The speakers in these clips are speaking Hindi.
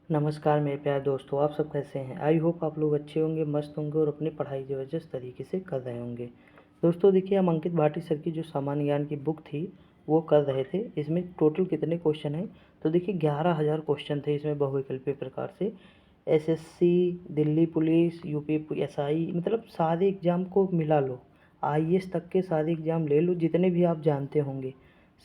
नमस्कार मेरे प्यारे दोस्तों, आप सब कैसे हैं। आई होप आप लोग अच्छे होंगे, मस्त होंगे और अपनी पढ़ाई ज़बरदस्त तरीके से कर रहे होंगे। दोस्तों देखिए, हम अंकित भाटी सर की जो सामान्य ज्ञान की बुक थी वो कर रहे थे। इसमें टोटल कितने क्वेश्चन हैं, तो देखिए 11,000 क्वेश्चन थे इसमें बहुविकल्पीय प्रकार से। SSC, Delhi police, UP SI, मतलब सारे एग्ज़ाम को मिला लो, आईएएस तक के सारे एग्ज़ाम ले लो, जितने भी आप जानते होंगे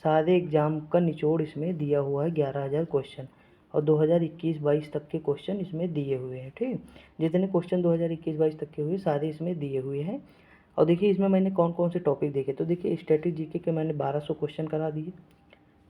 सारे एग्ज़ाम का निचोड़ इसमें दिया हुआ है। 11,000 क्वेश्चन और 2021-22 तक के क्वेश्चन इसमें दिए हुए हैं। ठीक, जितने क्वेश्चन 2021-22 तक के हुए सारे इसमें दिए हुए हैं। और देखिए इसमें मैंने कौन कौन से टॉपिक देखे, तो देखिए स्टैटिक जीके के मैंने 1200 क्वेश्चन करा दिए,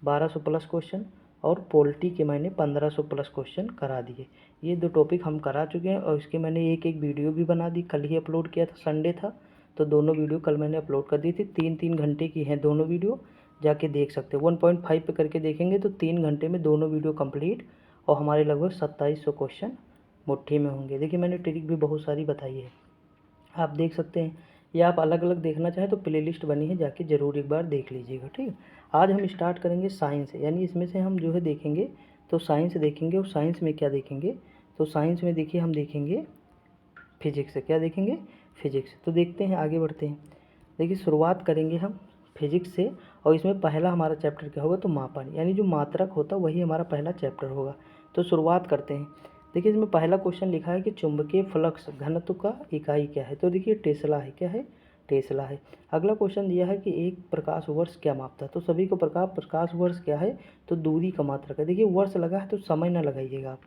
1200 प्लस क्वेश्चन। और पॉलिटी के मैंने 1500 प्लस क्वेश्चन करा दिए। ये दो टॉपिक हम करा चुके हैं और इसके मैंने एक एक वीडियो भी बना दी। कल ही अपलोड किया था, संडे था, तो दोनों वीडियो कल मैंने अपलोड कर दी थी। 3-3 घंटे की हैं दोनों वीडियो, जाके देख सकते हो। 1.5 पे करके देखेंगे तो 3 घंटे में दोनों वीडियो कंप्लीट और हमारे लगभग 2700 क्वेश्चन मुट्ठी में होंगे। देखिए मैंने ट्रिक भी बहुत सारी बताई है, आप देख सकते हैं। या आप अलग अलग देखना चाहें तो प्लेलिस्ट बनी है, जाके ज़रूर एक बार देख लीजिएगा। ठीक, आज हम स्टार्ट करेंगे साइंस से, यानी इसमें से हम जो है देखेंगे तो साइंस देखेंगे। और साइंस में क्या देखेंगे, तो साइंस में देखिए हम देखेंगे फिजिक्स से। क्या देखेंगे, फिजिक्स। तो देखते हैं, आगे बढ़ते हैं। देखिए शुरुआत करेंगे हम फिजिक्स से और इसमें पहला हमारा चैप्टर क्या होगा, तो मापन, यानी जो मात्रक होता है वही हमारा पहला चैप्टर होगा। तो शुरुआत करते हैं। देखिए इसमें पहला क्वेश्चन लिखा है कि चुंबकीय फ्लक्स घनत्व का इकाई क्या है, तो देखिए टेस्ला है। क्या है, टेस्ला है। अगला क्वेश्चन दिया है कि एक प्रकाश वर्ष क्या मापता है, तो सभी को प्रकाश वर्ष क्या है, तो दूरी का मात्रक है। देखिए वर्ष लगा है तो समय ना लगाइएगा आप,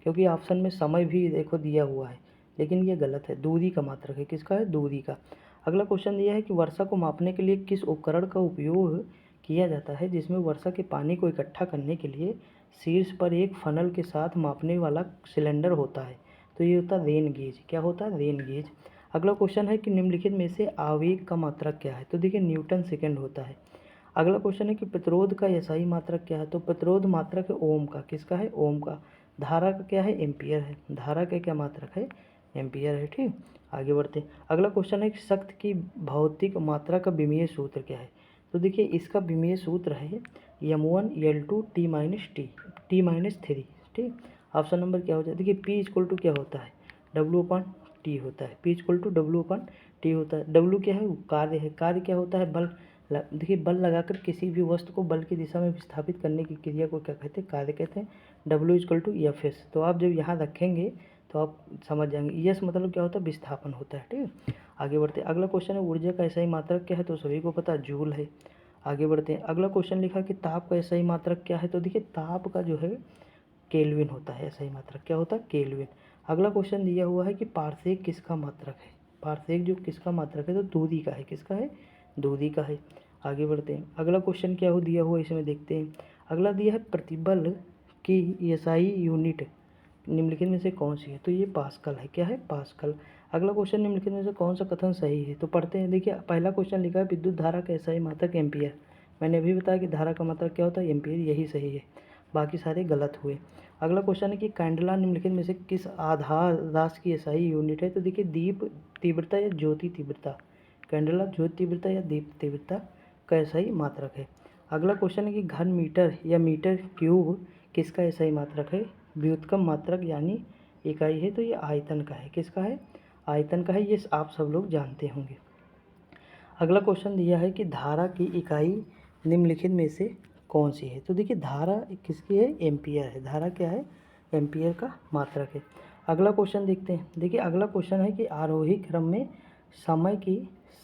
क्योंकि ऑप्शन में समय भी देखो दिया हुआ है, लेकिन ये गलत है। दूरी का मात्रक है, किसका है, दूरी का। अगला क्वेश्चन दिया है कि वर्षा को मापने के लिए किस उपकरण का उपयोग किया जाता है, जिसमें वर्षा के पानी को इकट्ठा करने के लिए शीर्ष पर एक फनल के साथ मापने वाला सिलेंडर होता है, तो ये होता है रेन गेज। क्या होता है, रेन गेज। अगला क्वेश्चन है कि निम्नलिखित में से आवेग का मात्रक क्या है, तो देखिए न्यूटन सेकेंड होता है। अगला क्वेश्चन है कि प्रतिरोध का एसआई मात्रक क्या है, तो प्रतिरोध मात्रक है ओम का। किसका है, ओम का। धारा का क्या है, एम्पियर है। धारा का क्या मात्रक है, एम्पियर है। ठीक, आगे बढ़ते हैं। अगला क्वेश्चन है कि शक्ति की भौतिक मात्रा का विमीय सूत्र क्या है, तो देखिए इसका विमीय सूत्र है m1L2 T-3। ठीक, ऑप्शन नंबर क्या हो जाए, देखिए P इक्वल टू क्या होता है, W/T होता है। P इक्वल टू W/T होता है। W क्या है, कार्य है। कार्य क्या होता है, बल। देखिए बल लगाकर किसी भी वस्तु को बल की दिशा में विस्थापित करने की क्रिया को क्या कहते हैं, कार्य कहते हैं। W=Fs। तो आप जब यहाँ रखेंगे तो आप समझ जाएंगे। यस मतलब क्या होता है, विस्थापन होता है। ठीक, आगे बढ़ते हैं। अगला क्वेश्चन है ऊर्जा का एसआई मात्रक क्या है, तो सभी को पता जूल है। आगे बढ़ते हैं। अगला क्वेश्चन लिखा कि ताप का एसआई मात्रक क्या है, तो देखिए ताप का जो है केल्विन होता है। एसआई मात्रक क्या होता है, केल्विन। अगला क्वेश्चन दिया हुआ है कि पारसेक किसका मात्रक है, पारसेक जो किसका मात्रक है, तो दूरी का है। किसका है, दूरी का है। आगे बढ़ते हैं। अगला क्वेश्चन क्या हो दिया हुआ, इसमें देखते हैं। अगला दिया है प्रतिबल की एसआई यूनिट निम्नलिखित में से कौन सी है, तो ये पास्कल है। क्या है, पास्कल। अगला क्वेश्चन निम्नलिखित में से कौन सा कथन सही है, तो पढ़ते हैं। देखिए पहला क्वेश्चन लिखा है विद्युत धारा का एसआई मात्रक एम्पियर। मैंने अभी बताया कि धारा का मात्रक क्या होता है, एम्पियर, यही सही है, बाकी सारे गलत हुए। अगला क्वेश्चन है कि कैंडला निम्नलिखित में से किस आधार राशि की एसआई यूनिट है, तो देखिए दीप तीव्रता या ज्योति तीव्रता। कैंडला ज्योति तीव्रता या दीप तीव्रता का एसआई मात्रक है। अगला क्वेश्चन है कि घन मीटर या मीटर क्यूब किसका एसआई मात्रक है, व्युत्क्रम मात्रक यानी इकाई है, तो ये आयतन का है। किसका है, आयतन का है। ये आप सब लोग जानते होंगे। अगला क्वेश्चन दिया है कि धारा की इकाई निम्नलिखित में से कौन सी है, तो देखिए धारा किसकी है, एम्पियर है। धारा क्या है, एम्पियर का मात्रक है। अगला क्वेश्चन देखते हैं। देखिए अगला क्वेश्चन है कि आरोही क्रम में समय की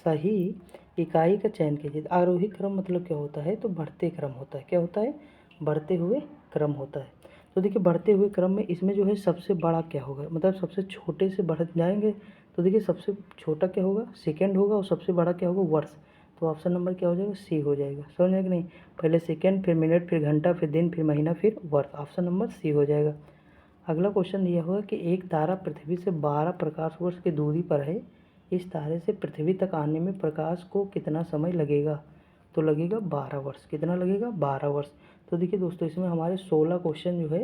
सही इकाई का चयन कीजिए। आरोही क्रम मतलब क्या होता है, तो बढ़ते क्रम होता है। क्या होता है, बढ़ते हुए क्रम होता है। तो देखिए बढ़ते हुए क्रम में इसमें जो है सबसे बड़ा क्या होगा, मतलब सबसे छोटे से बढ़ जाएंगे, तो देखिए सबसे छोटा क्या होगा, सेकंड होगा, और सबसे बड़ा क्या होगा, वर्ष। तो ऑप्शन नंबर क्या हो जाएगा, सी हो जाएगा। समझ में कि नहीं, पहले सेकंड, फिर मिनट, फिर घंटा, फिर दिन, फिर महीना, फिर वर्ष। ऑप्शन नंबर सी हो जाएगा। अगला क्वेश्चन दिया हुआ कि एक तारा पृथ्वी से 12 प्रकाश वर्ष की दूरी पर है, इस तारे से पृथ्वी तक आने में प्रकाश को कितना समय लगेगा, तो लगेगा 12 वर्ष। कितना लगेगा, 12 वर्ष। तो देखिए दोस्तों इसमें हमारे 16 क्वेश्चन जो है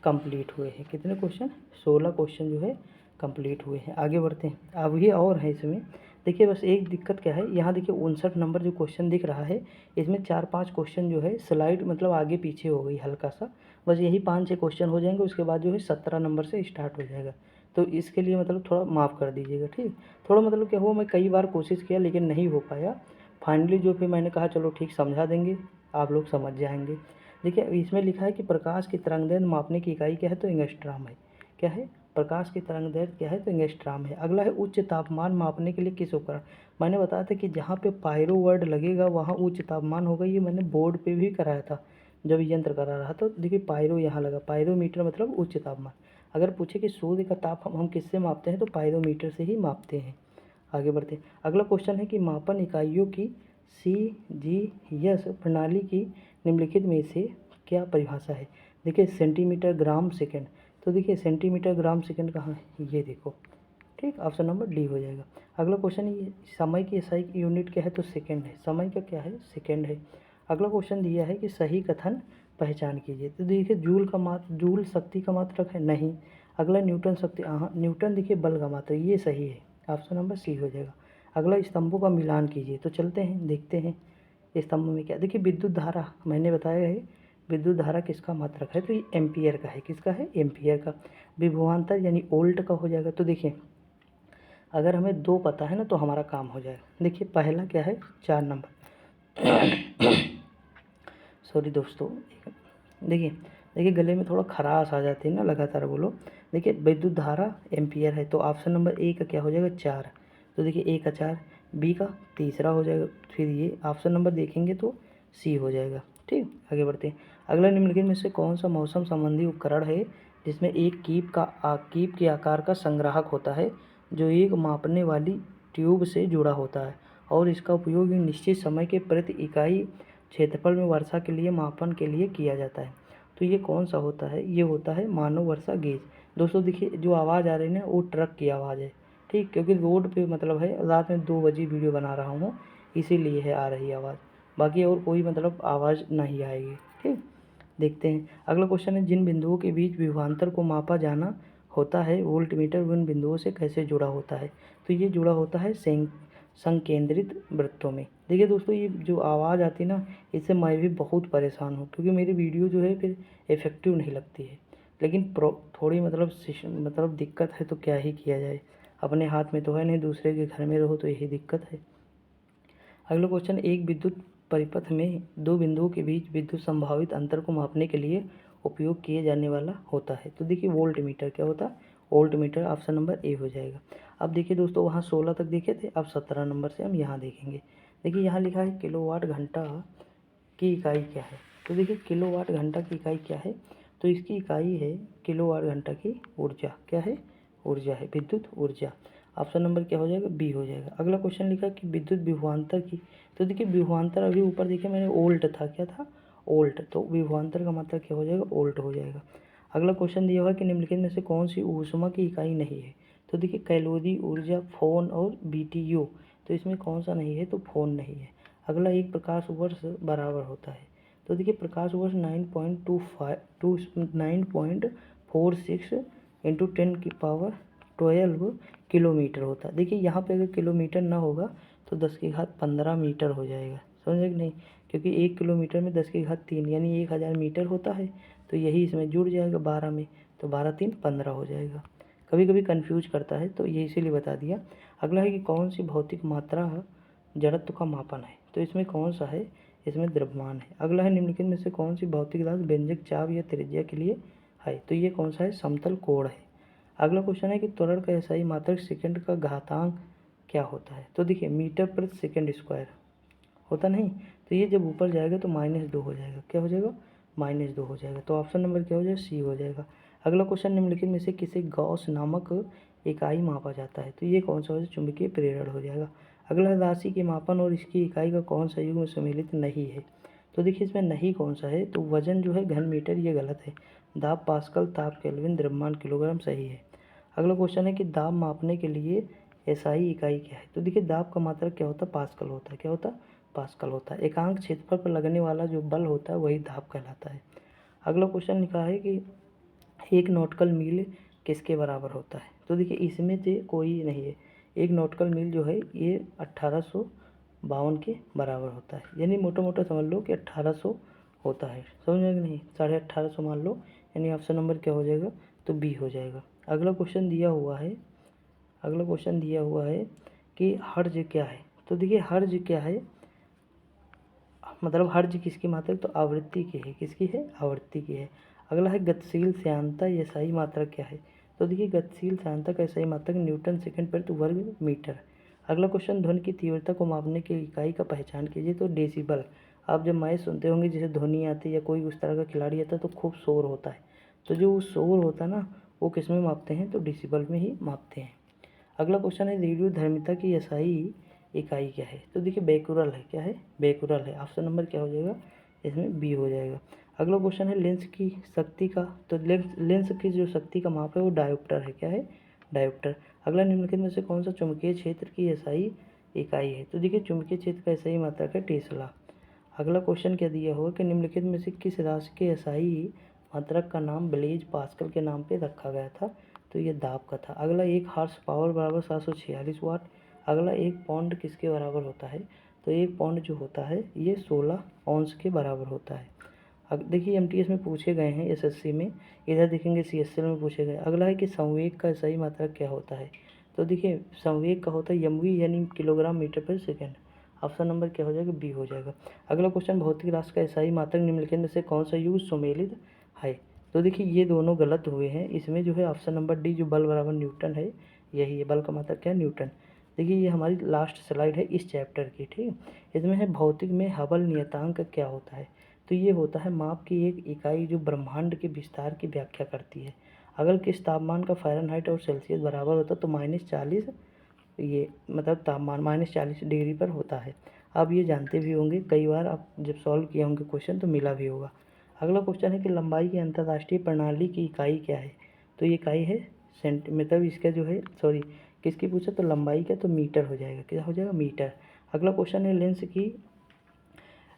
कंप्लीट हुए हैं। कितने क्वेश्चन, 16 क्वेश्चन जो है कंप्लीट हुए हैं। आगे बढ़ते हैं। अब ये और है इसमें, देखिए बस एक दिक्कत क्या है, यहाँ देखिए 59 नंबर जो क्वेश्चन दिख रहा है, इसमें 4-5 क्वेश्चन जो है स्लाइड मतलब आगे पीछे हो गई हल्का सा, बस यही 5-6 क्वेश्चन हो जाएंगे, उसके बाद जो है 17 नंबर से स्टार्ट हो जाएगा। तो इसके लिए मतलब थोड़ा माफ़ कर दीजिएगा, ठीक। थोड़ा मतलब क्या हुआ, मैं कई बार कोशिश किया लेकिन नहीं हो पाया। फाइनली जो फिर मैंने कहा चलो ठीक, समझा देंगे, आप लोग समझ जाएंगे। देखिए इसमें लिखा है कि प्रकाश की तरंगदैर्घ्य मापने की इकाई क्या है, तो एंगस्ट्रॉम है। क्या है, प्रकाश की तरंगदैर्घ्य क्या है, तो एंगस्ट्रॉम है। अगला है उच्च तापमान मापने के लिए किस उपकरण। मैंने बताया था कि जहाँ पे पायरो वर्ड लगेगा वहाँ उच्च तापमान होगा। ये मैंने बोर्ड पे भी कराया था जब यंत्र करा रहा था। देखिए पायरो यहाँ लगा, पायरोमीटर मतलब उच्च तापमान। अगर पूछे कि सूर्य का ताप हम किससे मापते हैं, तो पायरोमीटर से ही मापते हैं। आगे बढ़ते हैं। अगला क्वेश्चन है कि मापन इकाइयों की CGS प्रणाली की निम्नलिखित में से क्या परिभाषा है। देखिए सेंटीमीटर ग्राम सेकंड। तो देखिए सेंटीमीटर ग्राम सेकंड कहाँ है, ये देखो, ठीक। ऑप्शन नंबर डी हो जाएगा। अगला क्वेश्चन, ये समय की SI की यूनिट क्या है, तो सेकंड है। समय का क्या है, सेकंड है। अगला क्वेश्चन दिया है कि सही कथन पहचान कीजिए। तो देखिए जूल शक्ति का मात्रक है, नहीं। अगला न्यूटन शक्ति, हाँ न्यूटन देखिए बल का मात्रक, ये सही है। ऑप्शन नंबर सी हो जाएगा। अगला स्तंभों का मिलान कीजिए। तो चलते हैं देखते हैं स्तंभ में क्या। देखिए विद्युत धारा मैंने बताया है, विद्युत धारा किसका मात्रक है, तो ये एम्पियर का है। किसका है, एम्पियर का। विभवांतर यानी वोल्ट का हो जाएगा। तो देखिए अगर हमें 2 पता है ना तो हमारा काम हो जाएगा। देखिए पहला क्या है, 4 नंबर सॉरी दोस्तों, देखिए देखिए गले में थोड़ा खराश आ जाती है ना, लगातार बोलो। देखिए विद्युत धारा एम्पियर है, तो ऑप्शन नंबर ए का क्या हो जाएगा, 4। तो देखिए ए का 4, बी का तीसरा हो जाएगा, फिर ये ऑप्शन नंबर देखेंगे तो सी हो जाएगा, ठीक। आगे बढ़ते हैं। अगला निम्नलिखित में से कौन सा मौसम संबंधी उपकरण है जिसमें एक कीप के आकार का संग्राहक होता है, जो एक मापने वाली ट्यूब से जुड़ा होता है और इसका उपयोग एक निश्चित समय के प्रति इकाई क्षेत्रफल में वर्षा के लिए मापन के लिए किया जाता है। तो ये कौन सा होता है, ये होता है मानव वर्षा गेज। दोस्तों देखिए जो आवाज़ आ रही है ना, वो ट्रक की आवाज़ है, ठीक। क्योंकि रोड पे मतलब है, रात में 2 बजे वीडियो बना रहा हूँ, इसीलिए है आ रही आवाज़। बाकी और कोई मतलब आवाज़ नहीं आएगी, ठीक। देखते हैं अगला क्वेश्चन है, जिन बिंदुओं के बीच विभवांतर को मापा जाना होता है वोल्टमीटर उन बिंदुओं से कैसे जुड़ा होता है। तो ये जुड़ा होता है संकेंद्रित वृत्तों में। देखिए दोस्तों ये जो आवाज़ आती है ना, इससे मैं भी बहुत परेशान हूँ, क्योंकि मेरी वीडियो जो है फिर इफ़ेक्टिव नहीं लगती है। लेकिन थोड़ी मतलब दिक्कत है, तो क्या ही किया जाए, अपने हाथ में तो है नहीं, दूसरे के घर में रहो तो यही दिक्कत है। अगला क्वेश्चन, एक विद्युत परिपथ में 2 बिंदुओं के बीच विद्युत संभावित अंतर को मापने के लिए उपयोग किए जाने वाला होता है। तो देखिए वोल्ट मीटर क्या होता है, volt meter. Option number A हो जाएगा। अब देखिए दोस्तों वहाँ 16 तक देखे थे, अब 17 नंबर से हम यहाँ देखेंगे। देखिए यहाँ लिखा है किलोवाट घंटा की इकाई क्या है। तो देखिए किलोवाट घंटा की इकाई क्या है, तो इसकी इकाई है किलोवाट घंटा की ऊर्जा। क्या है, ऊर्जा है, विद्युत ऊर्जा। ऑप्शन नंबर क्या हो जाएगा, बी हो जाएगा। अगला क्वेश्चन लिखा कि विद्युत विभवांतर की। तो देखिए विभवांतर अभी ऊपर देखिए मैंने ओल्ट था, क्या था, ओल्ट। तो विभवांतर का मतलब क्या हो जाएगा, ओल्ट हो जाएगा। अगला क्वेश्चन दिया हुआ है कि निम्नलिखित में से कौन सी ऊष्मा की इकाई नहीं है। तो देखिए कैलोरी, ऊर्जा, फोन और BTU। तो इसमें कौन सा नहीं है, तो फोन नहीं है। अगला एक प्रकाश वर्ष बराबर होता है। तो देखिए प्रकाश वर्ष 9.46 इंटू 10⁻12 किलोमीटर होता है। देखिए यहाँ पे अगर किलोमीटर ना होगा तो 10⁻15 मीटर हो जाएगा, समझे कि नहीं। क्योंकि 1 किलोमीटर में 10⁻3 यानी 1000 मीटर होता है। तो यही इसमें जुड़ जाएगा 12 में, तो 12 3 15 हो जाएगा। कभी कभी कंफ्यूज करता है, तो ये इसीलिए बता दिया। अगला है कि कौन सी भौतिक मात्रा जड़त्व का मापन है। तो इसमें कौन सा है, इसमें द्रव्यमान है। अगला है निम्नलिखित में से कौन सी भौतिक राशि व्यंजक चाप या त्रिज्या के लिए है। तो ये कौन सा है, समतल कोण है। अगला क्वेश्चन है कि त्वरण का SI मात्रक सेकंड का घातांक क्या होता है। तो देखिए मीटर प्रति सेकंड स्क्वायर होता नहीं। तो ये जब ऊपर जाएगा तो -2 हो जाएगा। क्या हो जाएगा, -2 हो जाएगा। तो ऑप्शन नंबर क्या हो जाएगा, सी हो जाएगा। अगला क्वेश्चन, निम्नलिखित में से किसे गॉस नामक इकाई मापा जाता है। तो ये कौन सा हो जाएगा, चुंबकीय प्रेरण हो जाएगा। अगला राशि के मापन और इसकी इकाई का कौन सा युग्म सम्मिलित नहीं है। तो देखिए इसमें नहीं कौन सा है, तो वजन जो है घन मीटर, ये गलत है। दाब पास्कल, ताप केल्विन, द्रव्यमान किलोग्राम सही है। अगला क्वेश्चन है कि दाब मापने के लिए SI इकाई क्या है। तो देखिए दाब का मात्रक क्या होता है, पास्कल होता है। क्या होता है, पास्कल होता है। एकांक क्षेत्रफल पर लगने वाला जो बल होता है वही दाब कहलाता है। अगला क्वेश्चन लिखा है कि 1 नॉटिकल मील किसके बराबर होता है। तो देखिए इसमें से कोई नहीं है। 1 नॉटिकल मील जो है ये 1852 के बराबर होता है। यानी मोटा मोटा समझ लो कि 1800 होता है। समझ में कि नहीं, 1850 मान लो, यानी ऑप्शन नंबर क्या हो जाएगा, तो बी हो जाएगा। अगला क्वेश्चन दिया हुआ है, कि हर्ज क्या है। तो देखिए हर्ज क्या है, मतलब हर्ज किसकी मात्रक, तो आवृत्ति की है, किसकी है, आवृत्ति की है। अगला है गतिशील श्यानता या सही मात्रक क्या है। तो देखिए गतिशील श्यानता का सही मात्रक न्यूटन सेकंड प्रति वर्ग मीटर। अगला क्वेश्चन ध्वनि की तीव्रता को मापने की इकाई का पहचान कीजिए। तो डेसिबल। आप जब मैच सुनते होंगे, जैसे ध्वनि आती है या कोई उस तरह का खिलाड़ी आता है तो खूब शोर होता है, तो जो शोर होता है ना, वो किस में मापते हैं, तो डेसिबल में ही मापते हैं। अगला क्वेश्चन है रेडियो धर्मिता की एसआई इकाई क्या है। तो देखिए बेकुरल है, क्या है, बेकुरल है। ऑप्शन नंबर क्या हो जाएगा, इसमें बी हो जाएगा। अगला क्वेश्चन है लेंस की शक्ति का, तो लेंस की जो शक्ति का माप है वो डायोप्टर है, क्या है, डायोप्टर। अगला निम्नलिखित में से कौन सा चुंबकीय क्षेत्र की एसआई इकाई है। तो देखिए चुंबकीय क्षेत्र का एसआई मात्रक है टेस्ला। अगला क्वेश्चन क्या दिया होगा कि निम्नलिखित में से किस राशि के एसआई मात्रक का नाम ब्लेज पास्कल के नाम पे रखा गया था। तो ये दाब का था। अगला 1 हॉर्स पावर बराबर 746 वाट। अगला 1 पाउंड किसके बराबर होता है। तो 1 पाउंड जो होता है ये 16 औंस के बराबर होता है। अब देखिए एमटीएस में पूछे गए हैं, एसएससी में, इधर देखेंगे सीएसएल में पूछे गए। अगला है कि संवेग का सही मात्रक क्या होता है। तो देखिए संवेग का होता है एमवी, यानी किलोग्राम मीटर पर सेकेंड। ऑप्शन नंबर क्या हो जाएगा, बी हो जाएगा। अगला क्वेश्चन भौतिक राशि का एसआई मात्रक निम्नलिखित में से कौन सा युग सुमेलित है। तो देखिए ये दोनों गलत हुए हैं। इसमें जो है ऑप्शन नंबर डी, जो बल बराबर न्यूटन है, यही है। बल का मात्रक क्या है, न्यूटन। देखिए ये हमारी लास्ट स्लाइड है इस चैप्टर की, ठीक। इसमें है भौतिक में हबल नियतांक क्या होता है। तो ये होता है माप की एक इकाई जो ब्रह्मांड के विस्तार की व्याख्या करती है। अगर किस तापमान का फ़ारेनहाइट और सेल्सियस बराबर होता है तो -40, ये मतलब तापमान -40 डिग्री पर होता है। आप ये जानते भी होंगे, कई बार आप जब सॉल्व किए होंगे क्वेश्चन तो मिला भी होगा। अगला क्वेश्चन है कि लंबाई की अंतर्राष्ट्रीय प्रणाली की इकाई क्या है। तो ये इकाई है मतलब इसका जो है, सॉरी किसकी पूछा, तो लंबाई का, तो मीटर हो जाएगा, क्या हो जाएगा, मीटर। अगला क्वेश्चन है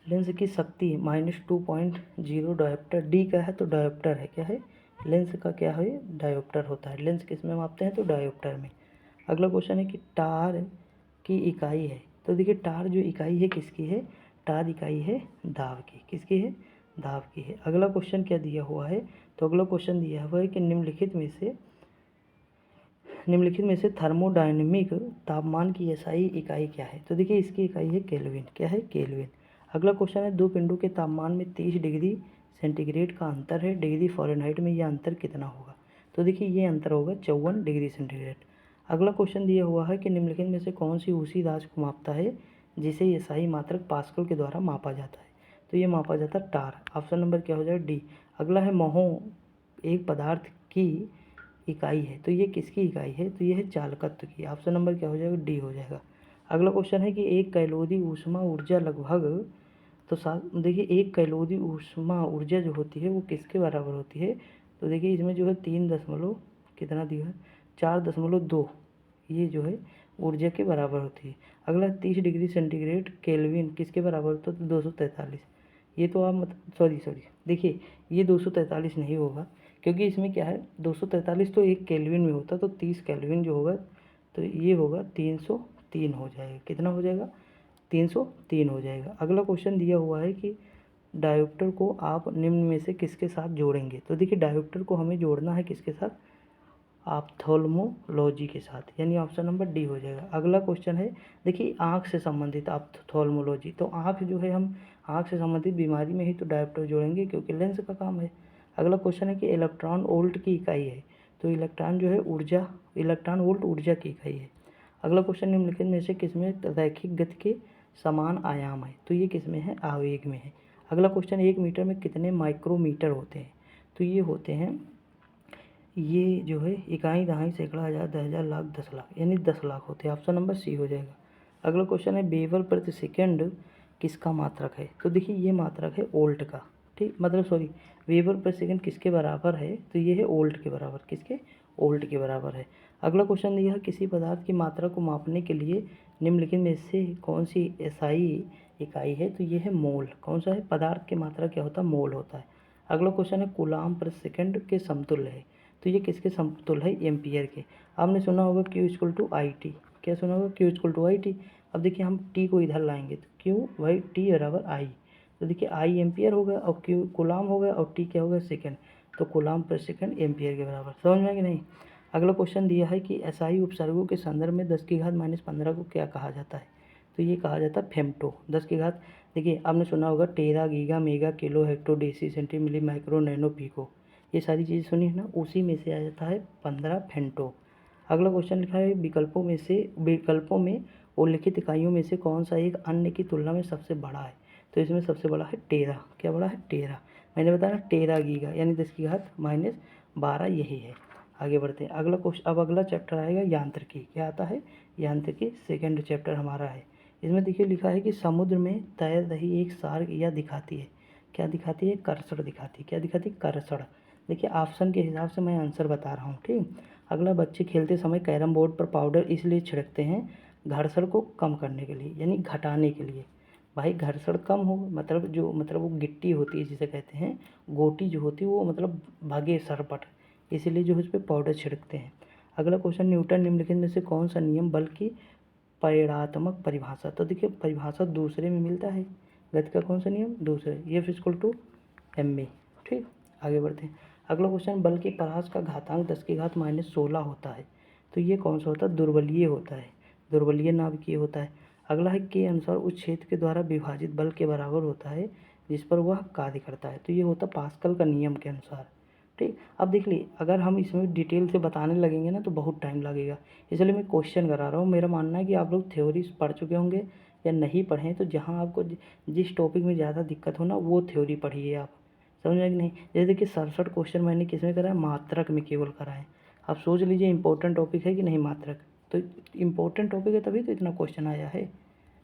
लेंस की शक्ति -2.0 डायोप्टर। डी का है तो डायोप्टर है, क्या है, लेंस का क्या है, डायोप्टर होता है। लेंस किस में मापते हैं, तो डायोप्टर में। अगला क्वेश्चन है कि टार की इकाई है। तो देखिए टार जो इकाई है किसकी है, टार इकाई है दाब की, किसकी है, दाब की है। अगला क्वेश्चन क्या दिया हुआ है, तो अगला क्वेश्चन दिया हुआ है कि निम्नलिखित में से थर्मोडायनेमिक तापमान की एसआई इकाई क्या है। तो देखिए इसकी इकाई है केल्विन, क्या है, केल्विन। अगला क्वेश्चन है दो पिंडों के तापमान में 30 डिग्री सेंटीग्रेड का अंतर है, डिग्री फ़ारेनहाइट में यह अंतर कितना होगा। तो देखिए ये अंतर होगा 54 डिग्री सेंटीग्रेड। अगला क्वेश्चन दिया हुआ है कि निम्नलिखित में से कौन सी उसी राशि को मापता है जिसे एसआई मात्रक पास्कल के द्वारा मापा जाता है। तो ये मापा जाता है टार। ऑप्शन नंबर क्या हो जाएगा, डी। अगला है महो एक पदार्थ की इकाई है। तो ये किसकी इकाई है, तो ये है चालकत्व की। ऑप्शन नंबर क्या हो जाएगा, डी हो जाएगा। अगला क्वेश्चन है कि एक कैलोरी ऊष्मा ऊर्जा लगभग, तो देखिए एक कैलोरी ऊष्मा ऊर्जा जो होती है वो किसके बराबर होती है। तो देखिए इसमें जो है 3 दशमलव कितना दिया है, 4.2 ये जो है ऊर्जा के बराबर होती है। अगला 30 डिग्री सेंटीग्रेड केल्विन किसके बराबर होता है, तो 243। ये तो आप मतलब सॉरी देखिए ये 243 नहीं होगा, क्योंकि इसमें क्या है 243 तो एक केल्विन में होता, तो 30 केल्विन जो होगा तो ये होगा 303 हो जाएगा। कितना हो जाएगा, 303 हो जाएगा। अगला क्वेश्चन दिया हुआ है कि डायोप्टर को आप निम्न में से किसके साथ जोड़ेंगे। तो देखिए डायोप्टर को हमें जोड़ना है किसके साथ, ऑप्थेल्मोलॉजी के साथ, यानी ऑप्शन नंबर डी हो जाएगा। अगला क्वेश्चन है देखिए आँख से संबंधित ऑप्थेल्मोलॉजी, तो आँख जो है हम आँख से संबंधित बीमारी में ही तो डायोप्टर जोड़ेंगे क्योंकि लेंस का काम है। अगला क्वेश्चन है कि इलेक्ट्रॉन वोल्ट की इकाई है। तो इलेक्ट्रॉन जो है ऊर्जा, इलेक्ट्रॉन वोल्ट ऊर्जा की इकाई है। अगला क्वेश्चन निम्नलिखित में से किसमें रैखिक गति के समान आयाम है। तो ये किसमें है, आवेग में है। अगला क्वेश्चन 1 मीटर में कितने माइक्रोमीटर होते हैं। तो ये होते हैं, ये जो है इकाई, दहाई, सैकड़ा, हज़ार, 10,000, लाख, 10 लाख, यानी 10 लाख होते हैं। ऑप्शन नंबर सी हो जाएगा। अगला क्वेश्चन है बेवर प्रति सेकंड किसका मात्रक है। तो देखिए ये मात्रक है वोल्ट का, ठीक, मतलब सॉरी वेबर प्रति सेकंड किसके बराबर है, तो ये है वोल्ट के बराबर, किसके, वोल्ट के बराबर है। अगला क्वेश्चन दिया है किसी पदार्थ की मात्रा को मापने के लिए निम्नलिखित में से कौन सी एसआई इकाई है। तो ये है मोल। कौन सा है, पदार्थ की मात्रा क्या होता है, मोल होता है। अगला क्वेश्चन है कूलाम प्रति सेकंड के समतुल्य है। तो ये किसके समतुल्य है, एम्पियर के। आपने सुना होगा Q equal to I T, क्या सुना होगा, Q equal to I T. अब देखिए हम T को इधर लाएंगे तो Q बाई टी बराबर आई। तो देखिए आई एम्पियर हो गया और क्यू कूलाम हो गया और टी क्या हो गया सेकेंड, तो कूलाम पर सेकेंड एम्पियर के बराबर। समझ में कि नहीं। अगला क्वेश्चन दिया है कि एसआई उपसर्गों के संदर्भ में 10⁻⁻15 को क्या कहा जाता है, तो ये कहा जाता है फेम्टो। 10 की घात, देखिए आपने सुना होगा tera, giga, mega, kilo, hecto, deci, centi, milli, micro, nano, pico, ये सारी चीज़ें सुनी है ना, उसी में से आ जाता है 15 फेम्टो। अगला क्वेश्चन लिखा है विकल्पों में उल्लिखित इकाइयों में से कौन सा एक अन्य की तुलना में सबसे बड़ा है, तो इसमें सबसे बड़ा है टेरा। क्या बड़ा है, टेरा। मैंने बताया टेरा गीगा यानी 10⁻⁻12 यही है। आगे बढ़ते हैं अगला क्वेश्चन। अब अगला चैप्टर आएगा यांत्रिकी। क्या आता है, यांत्रिकी सेकेंड चैप्टर हमारा है। इसमें देखिए लिखा है कि समुद्र में तैर रही एक सार्क यह दिखाती है, क्या दिखाती है, कर्षण दिखाती है। क्या दिखाती है, कर्षण। देखिए ऑप्शन के हिसाब से मैं आंसर बता रहा हूँ, ठीक। अगला, बच्चे खेलते समय कैरम बोर्ड पर पाउडर इसलिए छिड़कते हैं घर्षण को कम करने के लिए, यानी घटाने के लिए। भाई घर्षण कम हो मतलब वो गिट्टी होती है जिसे कहते हैं गोटी जो होती है वो मतलब भागे सरपट, इसीलिए जो उस पर पाउडर छिड़कते हैं। अगला क्वेश्चन, न्यूटन निम्नलिखित में से कौन सा नियम बल की परिणात्मक परिभाषा, तो देखिए परिभाषा दूसरे में मिलता है, गति का कौन सा नियम, दूसरे, F = ma, ठीक। आगे बढ़ते हैं अगला क्वेश्चन, बल की परास का घातांक 10⁻⁻16 होता है, तो ये कौन सा होता है, दुर्बलीय होता है, दुर्बलीय नाभिकीय होता है। अगला है के अनुसार उस क्षेत्र के द्वारा विभाजित बल के बराबर होता है जिस पर वह कार्य करता है, तो ये होता पास्कल का नियम के अनुसार, ठीक। अब देख ली, अगर हम इसमें डिटेल से बताने लगेंगे ना तो बहुत टाइम लगेगा, इसलिए मैं क्वेश्चन करा रहा हूँ। मेरा मानना है कि आप लोग थ्योरी पढ़ चुके होंगे या नहीं पढ़े, तो जहाँ आपको जिस टॉपिक में ज़्यादा दिक्कत हो ना वो थ्योरी पढ़िए आप। समझ में कि नहीं। जैसे देखिए 67 क्वेश्चन मैंने किस में करा है, मात्रक में केवल करा है। आप सोच लीजिए इंपॉर्टेंट टॉपिक है कि नहीं मात्रक, तो इम्पोर्टेंट टॉपिक है तभी तो इतना क्वेश्चन आया है।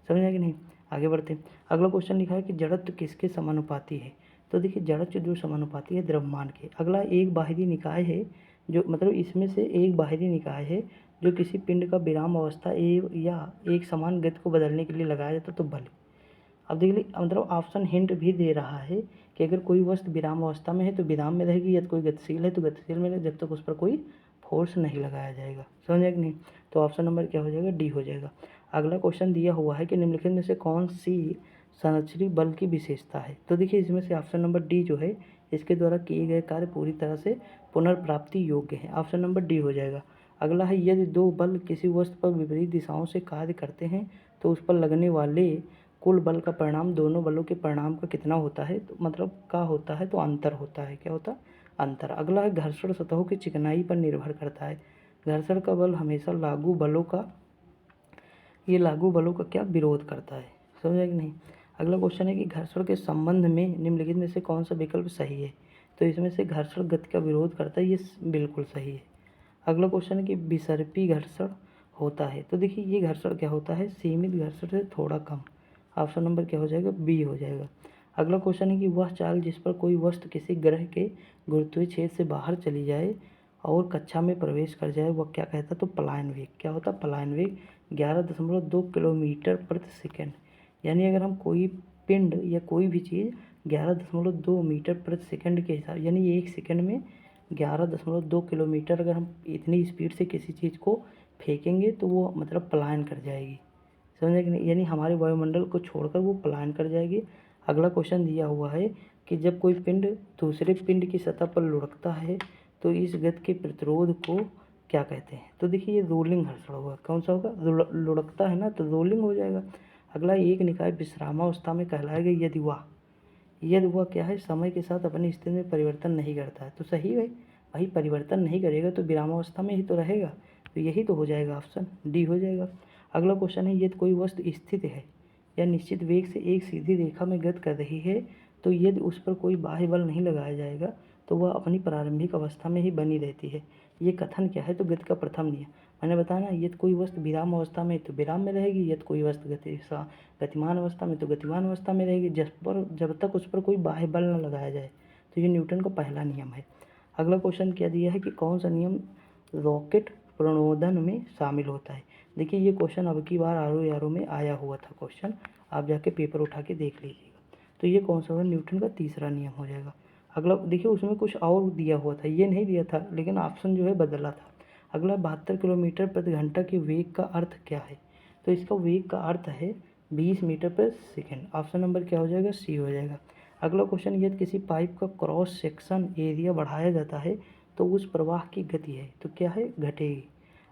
समझ में कि नहीं। आगे बढ़ते हैं अगला क्वेश्चन लिखा है कि जड़त्व किसके समानुपाती है, तो देखिए जड़त्व जो समानुपाती है द्रव्यमान के। अगला, एक बाहरी निकाय है जो मतलब इसमें से एक बाहरी निकाय है जो किसी पिंड का विराम अवस्था या एक समान गति को बदलने के लिए लगाया जाता तो बल। अब देखिए मतलब ऑप्शन हिंट भी दे रहा है कि अगर कोई वस्तु विराम अवस्था में है तो विराम में रहेगी, यदि कोई गतिशील है तो गतिशील में रहेगी, जब तक उस पर कोई फोर्स नहीं लगाया जाएगा। समझ कि नहीं। तो ऑप्शन नंबर क्या हो जाएगा, डी हो जाएगा। अगला क्वेश्चन दिया हुआ है कि निम्नलिखित में से कौन सी संरक्षी बल की विशेषता है, तो देखिए इसमें से ऑप्शन नंबर डी जो है इसके द्वारा किए गए कार्य पूरी तरह से पुनर्प्राप्ति योग्य है, ऑप्शन नंबर डी हो जाएगा। अगला है, यदि दो बल किसी वस्तु पर विपरीत दिशाओं से कार्य करते हैं तो उस पर लगने वाले कुल बल का परिणाम दोनों बलों के परिणाम का कितना होता है, तो मतलब का होता है, तो अंतर होता है। क्या होता है, अंतर। अगला है, घर्षण सतहों की चिकनाई पर निर्भर करता है। घर्षण का बल हमेशा लागू बलों का क्या विरोध करता है। समझा कि नहीं। अगला क्वेश्चन है कि घर्षण के संबंध में निम्नलिखित में से कौन सा विकल्प सही है, तो इसमें से घर्षण गति का विरोध करता है, ये बिल्कुल सही है। अगला क्वेश्चन है कि विसर्पी घर्षण होता है, तो देखिए ये घर्षण क्या होता है, सीमित घर्षण से थोड़ा कम, ऑप्शन नंबर क्या हो जाएगा, बी हो जाएगा। अगला क्वेश्चन है कि वह चाल जिस पर कोई वस्तु किसी ग्रह के गुरुत्वीय क्षेत्र से बाहर चली जाए और कक्षा में प्रवेश कर जाए वह क्या कहता है, तो पलायन वेग। क्या होता है, पलायन वेग 11.2 किलोमीटर प्रति सेकेंड, यानी अगर हम कोई पिंड या कोई भी चीज़ 11.2 मीटर प्रति सेकेंड के हिसाब, यानी एक सेकेंड में 11.2 किलोमीटर अगर हम इतनी स्पीड से किसी चीज़ को फेंकेंगे तो वो मतलब पलायन कर जाएगी। समझे कि नहीं, यानी हमारे वायुमंडल को छोड़कर वो पलायन कर जाएगी। अगला क्वेश्चन दिया हुआ है कि जब कोई पिंड दूसरे पिंड की सतह पर लुढ़कता है तो इस गति के प्रतिरोध को क्या कहते हैं, तो देखिए ये रोलिंग घर्षण होगा। कौन सा होगा, लुढ़कता है ना तो रोलिंग हो जाएगा। अगला, एक निकाय विश्रामावस्था में कहलाएगा यदि वह क्या है, समय के साथ अपनी स्थिति में परिवर्तन नहीं करता है, तो सही है भाई, परिवर्तन नहीं करेगा तो विरामावस्था में ही तो रहेगा, तो यही तो हो जाएगा, ऑप्शन डी हो जाएगा। अगला क्वेश्चन है, यदि कोई वस्तु स्थित है या निश्चित वेग से एक सीधी रेखा में गति कर रही है तो यदि उस पर कोई बाह्य बल नहीं लगाया जाएगा तो वह अपनी प्रारंभिक अवस्था में ही बनी रहती है। ये कथन क्या है, तो गति का प्रथम नियम। मैंने बताया ना, यदि कोई वस्तु विराम अवस्था में तो विराम में रहेगी, यदि कोई वस्तु गतिमान अवस्था में तो गतिमान अवस्था में रहेगी, जब तक उस पर कोई बाह्य बल न लगाया जाए, तो ये न्यूटन का पहला नियम है। अगला क्वेश्चन क्या दिया है कि कौन सा नियम रॉकेट प्रणोदन में शामिल होता है। देखिए ये क्वेश्चन अब की बार आर में आया हुआ था क्वेश्चन, आप जाके पेपर उठा के देख लीजिएगा। तो ये कौन सा होगा, न्यूटन का तीसरा नियम हो जाएगा। अगला देखिए उसमें कुछ और दिया हुआ था, ये नहीं दिया था लेकिन ऑप्शन जो है बदला था। अगला, 72 किलोमीटर प्रति घंटा के वेग का अर्थ क्या है, तो इसका वेग का अर्थ है 20 मीटर पर सेकेंड। ऑप्शन नंबर क्या हो जाएगा? सी हो जाएगा। अगला क्वेश्चन, यदि किसी पाइप का क्रॉस सेक्शन एरिया बढ़ाया जाता है तो उस प्रवाह की गति है तो क्या है? घटेगी।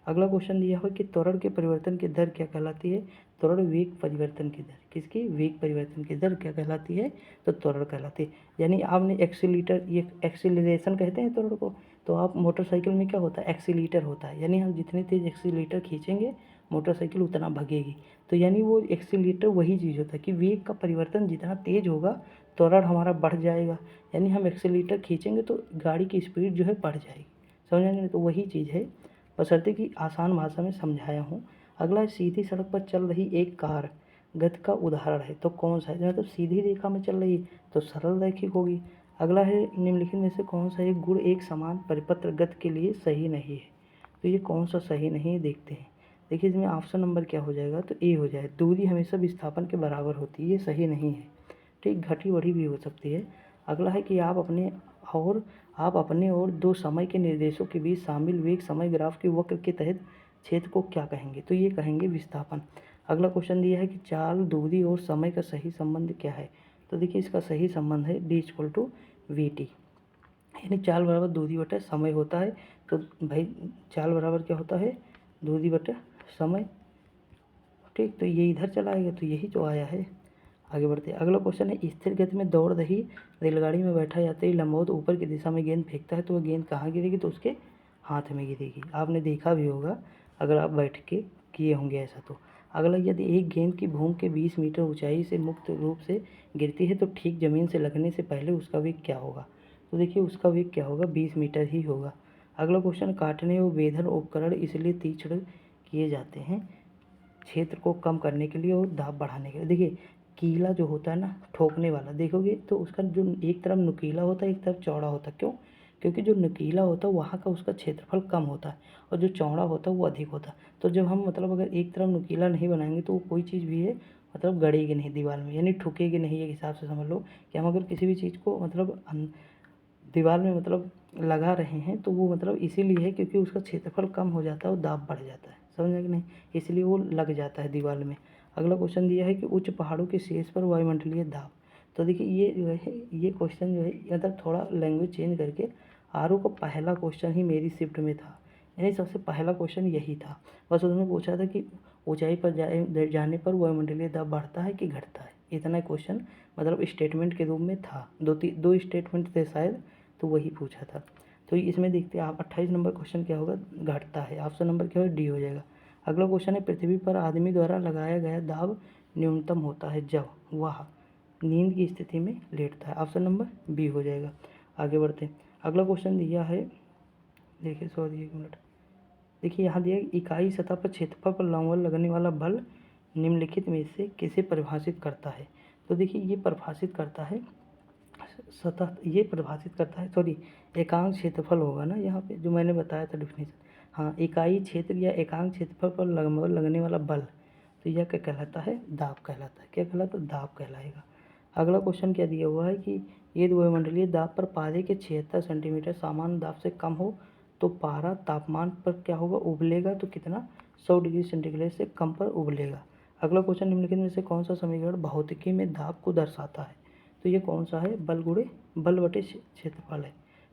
अगला क्वेश्चन दिया हुआ कि त्वरण के परिवर्तन की दर क्या कहलाती है? त्वरण वेग परिवर्तन की दर। किसकी? वेग परिवर्तन की दर क्या कहलाती है? तो त्वरण कहलाती है। यानी आपने एक्सीलीटर, ये एक्सीलरेशन कहते हैं त्वरण को, तो आप मोटरसाइकिल में क्या होता है? एक्सीलीटर होता है, यानी हम जितने तेज एक्सीलीटर खींचेंगे मोटरसाइकिल उतना भगेगी। तो यानी वो एक्सीलीटर वही चीज़ होता है कि वेग का परिवर्तन जितना तेज होगा त्वरण हमारा बढ़ जाएगा, यानी हम एक्सीलीटर खींचेंगे तो गाड़ी की स्पीड जो है बढ़ जाएगी। समझेंगे? तो वही चीज़ है, बशर्ते कि आसान भाषा में समझाया हूँ। अगला है, सीधी सड़क पर चल रही एक कार गति का उदाहरण है तो कौन सा है? मतलब सीधी रेखा में चल रही है तो सरल रैखिक होगी। अगला है, निम्नलिखित में से कौन सा एक गुण एक समान परिपत्र गति के लिए सही नहीं है? तो ये कौन सा सही नहीं है देखते हैं। देखिए इसमें ऑप्शन नंबर क्या हो जाएगा? तो ए हो जाए, दूरी हमेशा विस्थापन के बराबर होती है, ये सही नहीं है। ठीक, घटी बढ़ी भी हो सकती है। अगला है कि आप अपने और दो समय के निर्देशों के बीच शामिल वेग समय ग्राफ के वक्र के तहत क्षेत्र को क्या कहेंगे? तो ये कहेंगे विस्थापन। अगला क्वेश्चन दिया है कि चाल, दूरी और समय का सही संबंध क्या है? तो देखिए इसका सही संबंध है D=VT, यानी चाल बराबर दूरी बटा समय होता है। तो भाई चाल बराबर क्या होता है? दूरी बटा समय। ठीक, तो ये इधर चला आएगा तो यही तो आया है। आगे बढ़ते हैं। अगला क्वेश्चन है, स्थिर गति में दौड़ रही रेलगाड़ी में बैठा यात्री लंबवत ऊपर की दिशा में गेंद फेंकता है तो वह गेंद कहाँ गिरेगी? तो उसके हाथ में गिरेगी। आपने देखा भी होगा अगर आप बैठ के किए होंगे ऐसा। तो अगला, यदि एक गेंद की भूमि के 20 मीटर ऊंचाई से मुक्त रूप से गिरती है तो ठीक ज़मीन से लगने से पहले उसका वेग क्या होगा? तो देखिए उसका वेग क्या होगा? 20 मीटर ही होगा। अगला क्वेश्चन, काटने व वेधन उपकरण इसलिए तीक्ष्ण किए जाते हैं क्षेत्र को कम करने के लिए और दाब बढ़ाने के लिए। देखिए कीला जो होता है ना, ठोकने वाला, देखोगे तो उसका जो एक तरफ नुकीला होता है एक तरफ चौड़ा होता है। क्यों? क्योंकि जो नुकीला होता है वहाँ का उसका क्षेत्रफल कम होता है और जो चौड़ा होता है वो अधिक होता है। तो जब हम मतलब अगर एक तरफ नुकीला नहीं बनाएंगे तो वो कोई चीज़ भी है मतलब गड़ेगी नहीं दीवार में, यानी ठुकेगी नहीं। एक हिसाब से समझ लो कि हम अगर किसी भी चीज़ को मतलब दीवार में मतलब लगा रहे हैं तो वो मतलब इसीलिए है क्योंकि उसका क्षेत्रफल कम हो जाता है और दाब बढ़ जाता है। समझ कि नहीं? इसलिए वो लग जाता है दीवार में। अगला क्वेश्चन दिया है कि उच्च पहाड़ों के शीर्ष पर वायुमंडलीय दाब। तो देखिए ये जो है ये क्वेश्चन जो है मतलब थोड़ा लैंग्वेज चेंज करके आर का पहला क्वेश्चन ही मेरी शिफ्ट में था, यानी सबसे पहला क्वेश्चन यही था। बस उसमें पूछा था कि ऊंचाई पर जाने पर वायुमंडलीय दाब बढ़ता है कि घटता है, इतना क्वेश्चन मतलब स्टेटमेंट के रूप में था। दो स्टेटमेंट थे शायद, तो वही पूछा था। तो इसमें देखते हैं आप 28 नंबर क्वेश्चन क्या होगा? घटता है। ऑप्शन नंबर क्या होगा? डी हो जाएगा। अगला क्वेश्चन है, पृथ्वी पर आदमी द्वारा लगाया गया दाब न्यूनतम होता है जब वह नींद की स्थिति में लेटता है। ऑप्शन नंबर बी हो जाएगा। आगे बढ़ते हैं। अगला क्वेश्चन दिया है, देखिए सॉरी एक मिनट, देखिए यहाँ दिया इकाई सतह पर क्षेत्रफल पर लंबवत लगने वाला बल निम्नलिखित में से किसे परिभाषित करता है? तो देखिए ये परिभाषित करता है सतह, ये परिभाषित करता है सॉरी एकांक क्षेत्रफल होगा ना यहाँ पे जो मैंने बताया था डिफिनीशन। हाँ, इकाई क्षेत्र या एकांक क्षेत्रफल पर लगने वाला बल, तो यह क्या कहलाता है? दाब कहलाता है। क्या कहलाता है? दाब कहलाएगा। अगला क्वेश्चन क्या दिया हुआ है कि यदि वायुमंडलीय दाब पर पारे के 76 सेंटीमीटर सामान्य दाब से कम हो तो पारा तापमान पर क्या होगा? उबलेगा। तो कितना? 100 डिग्री सेंटीग्रेड से कम पर उबलेगा। अगला क्वेश्चन, निम्नलिखित में से कौन सा समीकरण भौतिकी में दाब को दर्शाता है? तो ये कौन सा है? बल बटे क्षेत्रफल है।